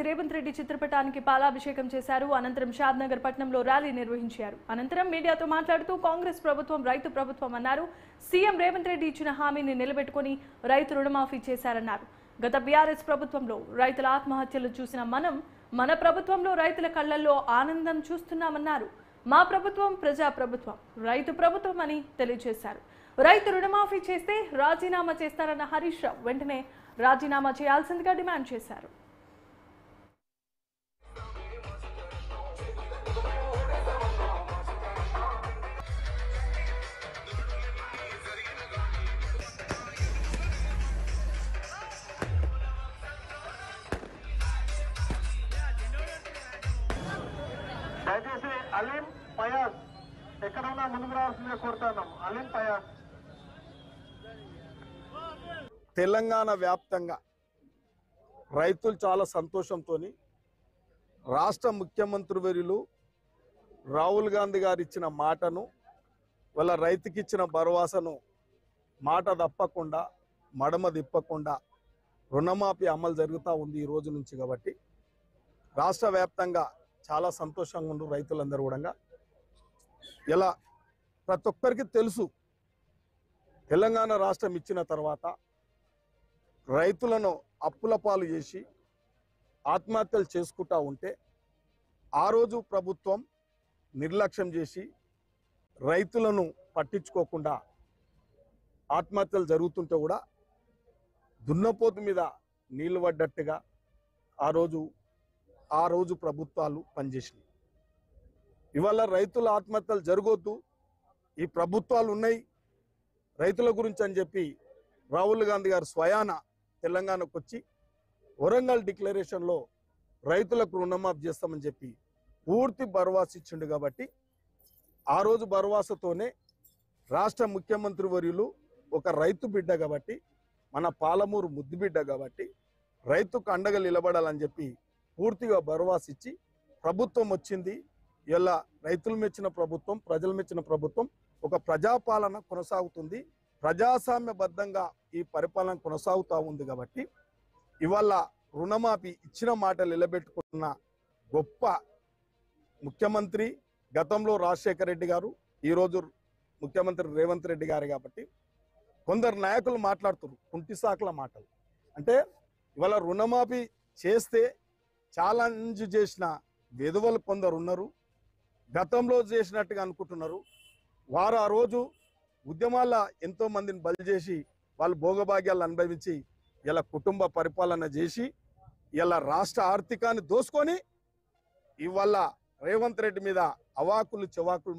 MLC Revanth Reddy చిత్రపటానికి పాలాభిషేకం చేశారు. అనంతరం షాద్నగర్ పట్టణంలో ర్యాలీ నిర్వహించారు. అనంతరం మీడియాతో మాట్లాడుతూ కాంగ్రెస్ ప్రభుత్వం రైతు ప్రభుత్వం అన్నారు. సీఎం రేవంత్ రెడ్డి ఇచ్చిన హామీని నిలబెట్టుకుని రైతు రుణమాఫీ చేశారన్నారు. గత బీఆర్ఎస్ ప్రభుత్వంలో రైతుల ఆత్మహత్యలు చూసిన మన ప్రభుత్వంలో రైతుల కళ్లల్లో ఆనందం చూస్తున్నామన్నారు. మా ప్రభుత్వం ప్రజా ప్రభుత్వం, రైతు ప్రభుత్వం అని తెలియజేశారు. రైతు రుణమాఫీ చేస్తే రాజీనామా చేస్తారన్న హరీష్ రావు వెంటనే రాజీనామా చేయాల్సిందిగా డిమాండ్ చేశారు. దయచేసి అలీం ఫయాజ్ ఎక్కడన్నా ముందుకు రావాల్సిందిగా కోరుతున్నాం. అలీం ఫయాజ్. తెలంగాణ వ్యాప్తంగా రైతులు చాలా సంతోషంతో రాష్ట్ర ముఖ్యమంత్రి వర్యులు రాహుల్ గాంధీ గారు ఇచ్చిన మాటను, వాళ్ళ రైతుకి ఇచ్చిన భరోసాను మాట తప్పకుండా మడమ తిప్పకుండా రుణమాఫీ అమలు జరుగుతూ ఉంది ఈ రోజు నుంచి. కాబట్టి రాష్ట్ర వ్యాప్తంగా చాలా సంతోషంగా ఉన్నారు రైతులందరూ కూడా. ఇలా ప్రతి ఒక్కరికి తెలుసు, తెలంగాణ రాష్ట్రం ఇచ్చిన తర్వాత రైతులను అప్పుల పాలు చేసి ఆత్మహత్యలు చేసుకుంటూ ఉంటే ఆ రోజు ప్రభుత్వం నిర్లక్ష్యం చేసి రైతులను పట్టించుకోకుండా ఆత్మహత్యలు జరుగుతుంటే కూడా దున్నపోతు మీద నీళ్లు పడ్డట్టుగా ఆ రోజు ప్రభుత్వాలు పనిచేసినాయి. ఇవాళ రైతుల ఆత్మహత్యలు జరగొద్దు, ఈ ప్రభుత్వాలు ఉన్నాయి రైతుల గురించి అని చెప్పి రాహుల్ గాంధీ గారు స్వయాన తెలంగాణకు వచ్చి వరంగల్ డిక్లరేషన్లో రైతులకు రుణమాఫీ చేస్తామని చెప్పి పూర్తి భరోసా ఇచ్చిండు. కాబట్టి ఆ రోజు భరోసాతోనే రాష్ట్ర ముఖ్యమంత్రి వర్యులు ఒక రైతు బిడ్డ కాబట్టి, మన పాలమూరు ముద్దు బిడ్డ కాబట్టి రైతుకు అండగా నిలబడాలని చెప్పి పూర్తిగా భరోసా ఇచ్చి ప్రభుత్వం వచ్చింది. ఇలా రైతులు మెచ్చిన ప్రభుత్వం, ప్రజలు మెచ్చిన ప్రభుత్వం, ఒక ప్రజాపాలన కొనసాగుతుంది, ప్రజాస్వామ్యబద్ధంగా ఈ పరిపాలన కొనసాగుతూ ఉంది. కాబట్టి ఇవాళ రుణమాఫీ ఇచ్చిన మాట నిలబెట్టుకున్న గొప్ప ముఖ్యమంత్రి గతంలో రాజశేఖర రెడ్డి గారు, ఈరోజు ముఖ్యమంత్రి రేవంత్ రెడ్డి గారు. కాబట్టి కొందరు నాయకులు మాట్లాడుతున్నారు కుంటిసాకుల మాటలు. అంటే ఇవాళ రుణమాఫీ చేస్తే ఛాలెంజ్ చేసిన విధవలు కొందరు ఉన్నారు, గతంలో చేసినట్టుగా అనుకుంటున్నారు. వారు ఆ రోజు ఉద్యమాల ఎంతో మందిని బలి చేసి వాళ్ళు భోగభాగ్యాలు అనుభవించి ఇలా కుటుంబ పరిపాలన చేసి ఇలా రాష్ట్ర ఆర్థికాన్ని దోసుకొని ఇవాళ రేవంత్ రెడ్డి మీద అవాకులు చెవాకులు